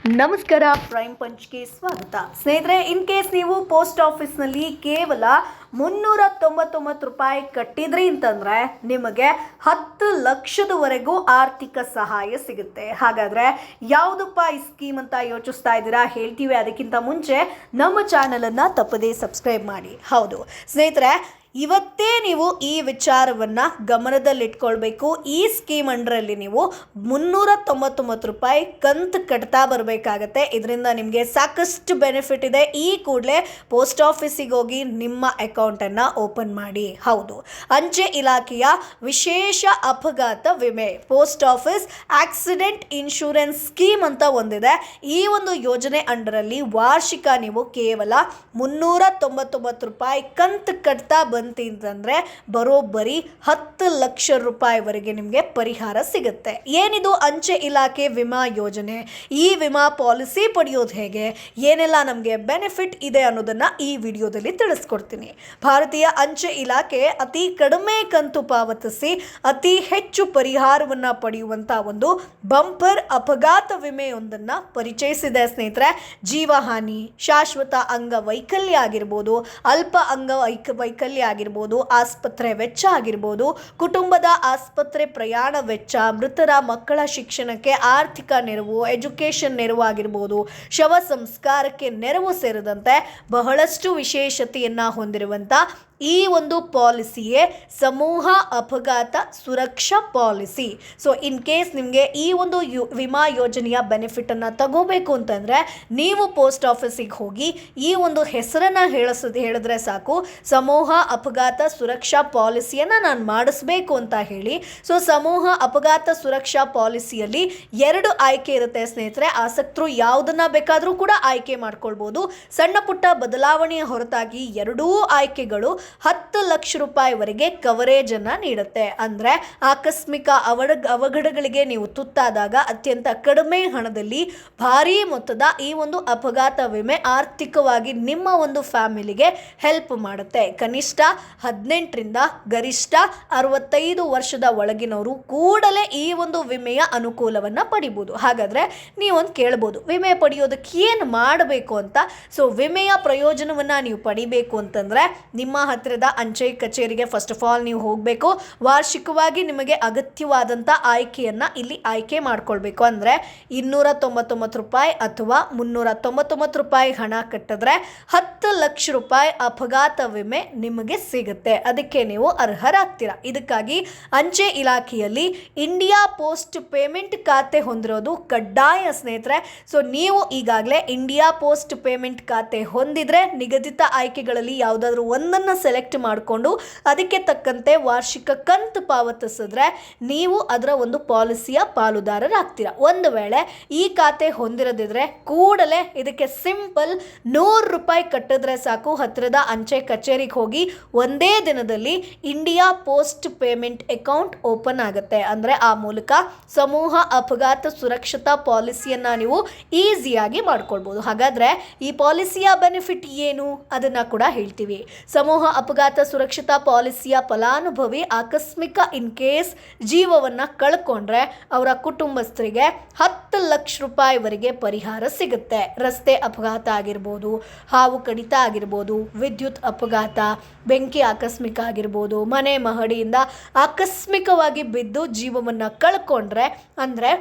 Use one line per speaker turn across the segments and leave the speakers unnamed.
ನಮಸ್ಕಾರ, ಪ್ರೈಮ್ ಪಂಚ್ಗೆ ಸ್ವಾಗತ. ಸ್ನೇಹಿತರೆ, ಇನ್ ಕೇಸ್ ನೀವು ಪೋಸ್ಟ್ ಆಫೀಸ್ನಲ್ಲಿ ಕೇವಲ 399 ರೂಪಾಯಿ ಕಟ್ಟಿದ್ರಿ ಅಂತಂದರೆ ನಿಮಗೆ 10 ಲಕ್ಷದವರೆಗೂ ಆರ್ಥಿಕ ಸಹಾಯ ಸಿಗುತ್ತೆ. ಹಾಗಾದರೆ ಯಾವುದಪ್ಪ ಈ ಸ್ಕೀಮ್ ಅಂತ ಯೋಚಿಸ್ತಾ ಇದ್ದೀರಾ? ಹೇಳ್ತೀವಿ. ಅದಕ್ಕಿಂತ ಮುಂಚೆ ನಮ್ಮ ಚಾನಲನ್ನು ತಪ್ಪದೇ ಸಬ್ಸ್ಕ್ರೈಬ್ ಮಾಡಿ. ಹೌದು ಸ್ನೇಹಿತರೆ, ಇವತ್ತೇ ನೀವು ಈ ವಿಚಾರವನ್ನು ಗಮನದಲ್ಲಿಟ್ಕೊಳ್ಬೇಕು. ಈ ಸ್ಕೀಮ್ ಅಂಡರಲ್ಲಿ ನೀವು 399 ರೂಪಾಯಿ ಕಂತು ಕಟ್ತಾ ಬರಬೇಕಾಗತ್ತೆ. ಇದರಿಂದ ನಿಮಗೆ ಸಾಕಷ್ಟು ಬೆನಿಫಿಟ್ ಇದೆ. ಈ ಕೂಡಲೇ ಪೋಸ್ಟ್ ಆಫೀಸಿಗೆ ಹೋಗಿ ನಿಮ್ಮ ಅಕೌಂಟನ್ನು ಓಪನ್ ಮಾಡಿ. ಹೌದು, ಅಂಚೆ ಇಲಾಖೆಯ ವಿಶೇಷ ಅಪಘಾತ ವಿಮೆ post office accident insurance scheme ಅಂತ ಒಂದಿದೆ. ಈ ಒಂದು ಯೋಜನೆ ಅಂಡರಲ್ಲಿ ವಾರ್ಷಿಕ ನೀವು ಕೇವಲ 399 ರೂಪಾಯಿ ಕಂತು ಕಟ್ತಾ ಅಂತಂದ್ರೆ ಬರೋಬ್ಬರಿ 10 ಲಕ್ಷ ರೂಪಾಯಿವರೆಗೆ ನಿಮಗೆ ಪರಿಹಾರ ಸಿಗುತ್ತೆ. ಏನಿದು ಅಂಚೆ ಇಲಾಖೆ ವಿಮಾ ಯೋಜನೆ? ಈ ವಿಮಾ ಪಾಲಿಸಿ ಪಡೆಯೋದು ಹೇಗೆ, ಏನೆಲ್ಲ ನಮಗೆ ಬೆನಿಫಿಟ್ ಇದೆ ಅನ್ನೋದನ್ನ ಈ ವಿಡಿಯೋದಲ್ಲಿ ತಿಳಿಸ್ಕೊಡ್ತೀನಿ. ಭಾರತೀಯ ಅಂಚೆ ಇಲಾಖೆ ಅತಿ ಕಡಿಮೆ ಕಂತು ಪಾವತಿಸಿ ಅತಿ ಹೆಚ್ಚು ಪರಿಹಾರವನ್ನ ಪಡೆಯುವಂತ ಒಂದು ಬಂಪರ್ ಅಪಘಾತ ವಿಮೆಯೊಂದನ್ನ ಪರಿಚಯಿಸಿದೆ ಸ್ನೇಹಿತರೆ. ಜೀವಹಾನಿ, ಶಾಶ್ವತ ಅಂಗವೈಕಲ್ಯ ಆಗಿರ್ಬೋದು, ಅಲ್ಪ ಅಂಗವೈಕಲ್ಯ ಆಗಿರ್ಬೋದು, ಆಸ್ಪತ್ರೆ ವೆಚ್ಚ ಆಗಿರ್ಬೋದು, ಕುಟುಂಬದ ಆಸ್ಪತ್ರೆ ಪ್ರಯಾಣ ವೆಚ್ಚ, ಮೃತರ ಮಕ್ಕಳ ಶಿಕ್ಷಣಕ್ಕೆ ಆರ್ಥಿಕ ನೆರವು, ಎಜುಕೇಷನ್ ನೆರವು ಆಗಿರ್ಬೋದು, ಶವ ಸಂಸ್ಕಾರಕ್ಕೆ ನೆರವು ಸೇರಿದಂತೆ ಬಹಳಷ್ಟು ವಿಶೇಷತೆಯನ್ನ ಹೊಂದಿರುವಂತ ಈ ಒಂದು ಪಾಲಿಸಿಯೇ ಸಮೂಹ ಅಪಘಾತ ಸುರಕ್ಷಾ ಪಾಲಿಸಿ. ಸೊ ಇನ್ ಕೇಸ್ ನಿಮಗೆ ಈ ಒಂದು ವಿಮಾ ಯೋಜನೆಯ ಬೆನಿಫಿಟನ್ನು ತಗೋಬೇಕು ಅಂತಂದರೆ ನೀವು ಪೋಸ್ಟ್ ಆಫೀಸಿಗೆ ಹೋಗಿ ಈ ಒಂದು ಹೆಸರನ್ನು ಹೇಳಿದ್ರೆ ಸಾಕು, ಸಮೂಹ ಅಪಘಾತ ಸುರಕ್ಷಾ ಪಾಲಿಸಿಯನ್ನು ನಾನು ಮಾಡಿಸ್ಬೇಕು ಅಂತ ಹೇಳಿ. ಸೊ ಸಮೂಹ ಅಪಘಾತ ಸುರಕ್ಷಾ ಪಾಲಿಸಿಯಲ್ಲಿ 2 ಆಯ್ಕೆ ಇರುತ್ತೆ ಸ್ನೇಹಿತರೆ. ಆಸಕ್ತರು ಯಾವುದನ್ನ ಬೇಕಾದರೂ ಕೂಡ ಆಯ್ಕೆ ಮಾಡ್ಕೊಳ್ಬೋದು. ಸಣ್ಣ ಪುಟ್ಟ ಬದಲಾವಣೆಯ ಹೊರತಾಗಿ ಎರಡೂ ಆಯ್ಕೆಗಳು 10 ಲಕ್ಷ ರೂಪಾಯಿವರೆಗೆ ಕವರೇಜ್ ಅನ್ನ ನೀಡುತ್ತೆ. ಅಂದ್ರೆ ಆಕಸ್ಮಿಕ ಅವಘಡಗಳಿಗೆ ನೀವು ತುತ್ತಾದಾಗ ಅತ್ಯಂತ ಕಡಿಮೆ ಹಣದಲ್ಲಿ ಭಾರಿ ಮೊತ್ತದ ಈ ಒಂದು ಅಪಘಾತ ವಿಮೆ ಆರ್ಥಿಕವಾಗಿ ನಿಮ್ಮ ಒಂದು ಫ್ಯಾಮಿಲಿಗೆ ಹೆಲ್ಪ್ ಮಾಡುತ್ತೆ. ಕನಿಷ್ಠ 18 ರಿಂದ ಗರಿಷ್ಠ 65 ವರ್ಷದ ಒಳಗಿನವರು ಕೂಡಲೇ ಈ ಒಂದು ವಿಮೆಯ ಅನುಕೂಲವನ್ನ ಪಡಿಬಹುದು. ಹಾಗಾದ್ರೆ ನೀವೊಂದು ಕೇಳಬಹುದು, ವಿಮೆ ಪಡೆಯೋದಕ್ಕೆ ಏನು ಮಾಡಬೇಕು ಅಂತ. ಸೊ ವಿಮೆಯ ಪ್ರಯೋಜನವನ್ನ ನೀವು ಪಡಿಬೇಕು ಅಂತಂದ್ರೆ ನಿಮ್ಮ ಹತ್ತಿರದ ಅಂಚೆ ಕಚೇರಿಗೆ ಫಸ್ಟ್ ಆಫ್ ಆಲ್ ನೀವು ಹೋಗಬೇಕು. ವಾರ್ಷಿಕವಾಗಿ ನಿಮಗೆ ಅಗತ್ಯವಾದಂಥ ಆಯ್ಕೆಯನ್ನು ಇಲ್ಲಿ ಆಯ್ಕೆ ಮಾಡ್ಕೊಳ್ಬೇಕು. ಅಂದರೆ 299 ರೂಪಾಯಿ ಅಥವಾ 399 ರೂಪಾಯಿ ಹಣ ಕಟ್ಟಿದ್ರೆ 10 ಲಕ್ಷ ರೂಪಾಯಿ ಅಪಘಾತ ವಿಮೆ ನಿಮಗೆ ಸಿಗುತ್ತೆ. ಅದಕ್ಕೆ ನೀವು ಅರ್ಹರಾಗ್ತೀರಾ. ಇದಕ್ಕಾಗಿ ಅಂಚೆ ಇಲಾಖೆಯಲ್ಲಿ ಇಂಡಿಯಾ ಪೋಸ್ಟ್ ಪೇಮೆಂಟ್ ಖಾತೆ ಹೊಂದಿರೋದು ಕಡ್ಡಾಯ ಸ್ನೇಹಿತರೆ. ಸೊ ನೀವು ಈಗಾಗಲೇ ಇಂಡಿಯಾ ಪೋಸ್ಟ್ ಪೇಮೆಂಟ್ ಖಾತೆ ಹೊಂದಿದ್ರೆ ನಿಗದಿತ ಆಯ್ಕೆಗಳಲ್ಲಿ ಯಾವುದಾದ್ರೂ ಒಂದನ್ನು ಸೆಲೆಕ್ಟ್ ಮಾಡಿಕೊಂಡು ಅದಕ್ಕೆ ತಕ್ಕಂತೆ ವಾರ್ಷಿಕ ಕಂತು ಪಾವತಿಸಿದ್ರೆ ನೀವು ಅದರ ಒಂದು ಪಾಲಿಸಿಯ ಪಾಲುದಾರರಾಗ್ತೀರಾ. ಒಂದು ವೇಳೆ ಈ ಖಾತೆ ಹೊಂದಿರದಿದ್ರೆ ಕೂಡಲೇ ಇದಕ್ಕೆ ಸಿಂಪಲ್ 100 ರೂಪಾಯಿ ಕಟ್ಟಿದ್ರೆ ಸಾಕು. ಹತ್ತಿರದ ಅಂಚೆ ಕಚೇರಿಗೆ ಹೋಗಿ ಒಂದೇ ದಿನದಲ್ಲಿ India post payment account open ಆಗುತ್ತೆ. ಅಂದರೆ ಆ ಮೂಲಕ ಸಮೂಹ ಅಪಘಾತ ಸುರಕ್ಷತಾ ಪಾಲಿಸಿಯನ್ನ ನೀವು ಈಸಿಯಾಗಿ ಮಾಡ್ಕೊಳ್ಬೋದು. ಹಾಗಾದ್ರೆ ಈ ಪಾಲಿಸಿಯ ಬೆನಿಫಿಟ್ ಏನು ಅದನ್ನ ಕೂಡ ಹೇಳ್ತೀವಿ. ಸಮೂಹ ಅಪಘಾತ ಸುರಕ್ಷತಾ ಪಾಲಿಸಿಯ ಫಲಾನುಭವಿ ಆಕಸ್ಮಿಕ ಇನ್ ಕೇಸ್ ಜೀವವನ್ನ ಕಳ್ಕೊಂಡ್ರೆ ಅವರ ಕುಟುಂಬಸ್ಥರಿಗೆ 10 ಲಕ್ಷ ರೂಪಾಯಿವರೆಗೆ ಪರಿಹಾರ ಸಿಗುತ್ತೆ. ರಸ್ತೆ ಅಪಘಾತ ಆಗಿರ್ಬೋದು, ಹಾವು ಕಡಿತ ಆಗಿರ್ಬೋದು, ವಿದ್ಯುತ್ ಅಪಘಾತ, ಬೆಂಕಿ ಆಕಸ್ಮಿಕ ಆಗಿರ್ಬೋದು, ಮನೆ ಮಹಡಿಯಿಂದ ಆಕಸ್ಮಿಕವಾಗಿ ಬಿದ್ದು ಜೀವವನ್ನ ಕಳ್ಕೊಂಡ್ರೆ, ಅಂದರೆ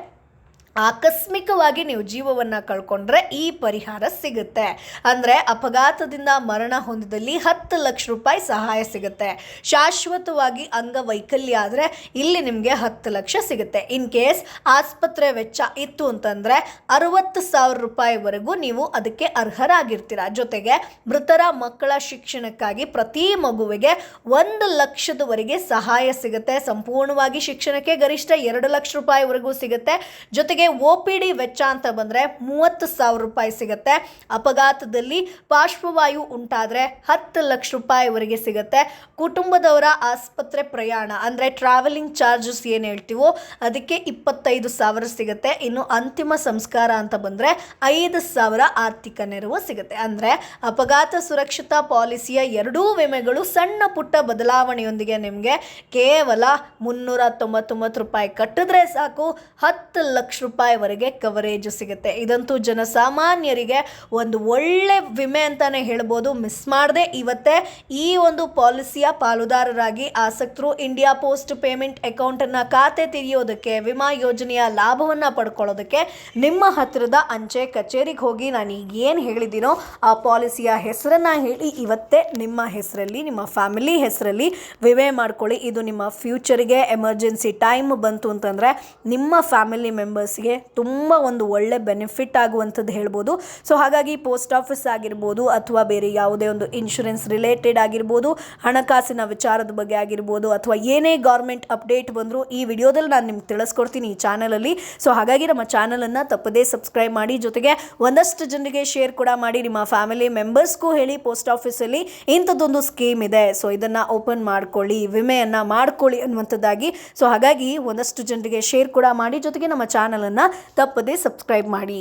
ಆಕಸ್ಮಿಕವಾಗಿ ನೀವು ಜೀವವನ್ನು ಕಳ್ಕೊಂಡ್ರೆ ಈ ಪರಿಹಾರ ಸಿಗುತ್ತೆ. ಅಂದರೆ ಅಪಘಾತದಿಂದ ಮರಣ ಹೊಂದಿದಲ್ಲಿ 10 ಲಕ್ಷ ರೂಪಾಯಿ ಸಹಾಯ ಸಿಗುತ್ತೆ. ಶಾಶ್ವತವಾಗಿ ಅಂಗವೈಕಲ್ಯ ಆದರೆ ಇಲ್ಲಿ ನಿಮಗೆ 10 ಲಕ್ಷ ಸಿಗುತ್ತೆ. ಇನ್ ಕೇಸ್ ಆಸ್ಪತ್ರೆ ವೆಚ್ಚ ಇತ್ತು ಅಂತಂದರೆ 60,000 ರೂಪಾಯಿವರೆಗೂ ನೀವು ಅದಕ್ಕೆ ಅರ್ಹರಾಗಿರ್ತೀರ. ಜೊತೆಗೆ ಮೃತರ ಮಕ್ಕಳ ಶಿಕ್ಷಣಕ್ಕಾಗಿ ಪ್ರತಿ ಮಗುವಿಗೆ 1 ಲಕ್ಷದವರೆಗೆ ಸಹಾಯ ಸಿಗುತ್ತೆ. ಸಂಪೂರ್ಣವಾಗಿ ಶಿಕ್ಷಣಕ್ಕೆ ಗರಿಷ್ಠ 2 ಲಕ್ಷ ರೂಪಾಯಿವರೆಗೂ ಸಿಗುತ್ತೆ. ಜೊತೆಗೆ OPD ವೆಚ್ಚ ಅಂತ ಬಂದರೆ 30,000 ರೂಪಾಯಿ ಸಿಗುತ್ತೆ. ಅಪಘಾತದಲ್ಲಿ ಪಾರ್ಶ್ವವಾಯು ಉಂಟಾದರೆ 10 ಲಕ್ಷ ರೂಪಾಯಿವರೆಗೆ ಸಿಗುತ್ತೆ. ಕುಟುಂಬದವರ ಆಸ್ಪತ್ರೆ ಪ್ರಯಾಣ ಅಂದರೆ ಟ್ರಾವೆಲಿಂಗ್ ಚಾರ್ಜಸ್ ಏನು ಹೇಳ್ತೀವೋ ಅದಕ್ಕೆ 25,000 ಸಿಗುತ್ತೆ. ಇನ್ನು ಅಂತಿಮ ಸಂಸ್ಕಾರ ಅಂತ ಬಂದರೆ 5,000 ಆರ್ಥಿಕ ನೆರವು ಸಿಗುತ್ತೆ. ಅಂದರೆ ಅಪಘಾತ ಸುರಕ್ಷತಾ ಪಾಲಿಸಿಯ ಎರಡೂ ವಿಮೆಗಳು ಸಣ್ಣ ಪುಟ್ಟ ಬದಲಾವಣೆಯೊಂದಿಗೆ ನಿಮಗೆ ಕೇವಲ 399 ರೂಪಾಯಿ ಕಟ್ಟಿದ್ರೆ ಸಾಕು 10 ಲಕ್ಷ ರೂಪಾಯಿವರೆಗೆ ಕವರೇಜ್ ಸಿಗುತ್ತೆ. ಇದಂತೂ ಜನಸಾಮಾನ್ಯರಿಗೆ ಒಂದು ಒಳ್ಳೆ ವಿಮೆ ಅಂತಾನೆ ಹೇಳ್ಬೋದು. ಮಿಸ್ ಮಾಡದೆ ಇವತ್ತೇ ಈ ಒಂದು ಪಾಲಿಸಿಯ ಪಾಲುದಾರರಾಗಿ ಆಸಕ್ತರು ಇಂಡಿಯಾ ಪೋಸ್ಟ್ ಪೇಮೆಂಟ್ ಅಕೌಂಟನ್ನು ಖಾತೆ ತೆರೆಯೋದಕ್ಕೆ, ವಿಮಾ ಯೋಜನೆಯ ಲಾಭವನ್ನು ಪಡ್ಕೊಳ್ಳೋದಕ್ಕೆ ನಿಮ್ಮ ಹತ್ತಿರದ ಅಂಚೆ ಕಚೇರಿಗೆ ಹೋಗಿ ನಾನು ಈಗ ಏನು ಹೇಳಿದ್ದೀನೋ ಆ ಪಾಲಿಸಿಯ ಹೆಸರನ್ನು ಹೇಳಿ ಇವತ್ತೇ ನಿಮ್ಮ ಹೆಸರಲ್ಲಿ, ನಿಮ್ಮ ಫ್ಯಾಮಿಲಿ ಹೆಸರಲ್ಲಿ ವಿಮೆ ಮಾಡ್ಕೊಳ್ಳಿ. ಇದು ನಿಮ್ಮ ಫ್ಯೂಚರ್ಗೆ ಎಮರ್ಜೆನ್ಸಿ ಟೈಮ್ ಬಂತು ಅಂತಂದರೆ ನಿಮ್ಮ ಫ್ಯಾಮಿಲಿ ಮೆಂಬರ್ಸ್ಗೆ ತುಂಬ ಒಂದು ಒಳ್ಳೆ ಬೆನಿಫಿಟ್ ಆಗುವಂಥದ್ದು ಹೇಳ್ಬೋದು. ಸೊ ಹಾಗಾಗಿ ಪೋಸ್ಟ್ ಆಫೀಸ್ ಆಗಿರ್ಬೋದು ಅಥವಾ ಬೇರೆ ಯಾವುದೇ ಒಂದು ಇನ್ಶೂರೆನ್ಸ್ ರಿಲೇಟೆಡ್ ಆಗಿರ್ಬೋದು, ಹಣಕಾಸಿನ ವಿಚಾರದ ಬಗ್ಗೆ ಆಗಿರ್ಬೋದು, ಅಥವಾ ಏನೇ ಗೌರ್ಮೆಂಟ್ ಅಪ್ಡೇಟ್ ಬಂದರೂ ಈ ವಿಡಿಯೋದಲ್ಲಿ ನಾನು ನಿಮ್ಗೆ ತಿಳಿಸ್ಕೊಡ್ತೀನಿ ಈ ಚಾನಲಲ್ಲಿ. ಸೊ ಹಾಗಾಗಿ ನಮ್ಮ ಚಾನಲನ್ನು ತಪ್ಪದೇ ಸಬ್ಸ್ಕ್ರೈಬ್ ಮಾಡಿ, ಜೊತೆಗೆ ಒಂದಷ್ಟು ಜನರಿಗೆ ಶೇರ್ ಕೂಡ ಮಾಡಿ. ನಿಮ್ಮ ಫ್ಯಾಮಿಲಿ ಮೆಂಬರ್ಸ್ಗೂ ಹೇಳಿ ಪೋಸ್ಟ್ ಆಫೀಸಲ್ಲಿ ಇಂಥದ್ದೊಂದು ಸ್ಕೀಮ್ ಇದೆ, ಸೊ ಇದನ್ನು ಓಪನ್ ಮಾಡ್ಕೊಳ್ಳಿ, ವಿಮೆಯನ್ನು ಮಾಡ್ಕೊಳ್ಳಿ ಅನ್ನುವಂಥದ್ದಾಗಿ. ಸೊ ಹಾಗಾಗಿ ಒಂದಷ್ಟು ಜನರಿಗೆ ಶೇರ್ ಕೂಡ ಮಾಡಿ, ಜೊತೆಗೆ ನಮ್ಮ ಚಾನಲನ್ನು ತಪ್ಪದೇ ಸಬ್ಸ್ಕ್ರೈಬ್ ಮಾಡಿ.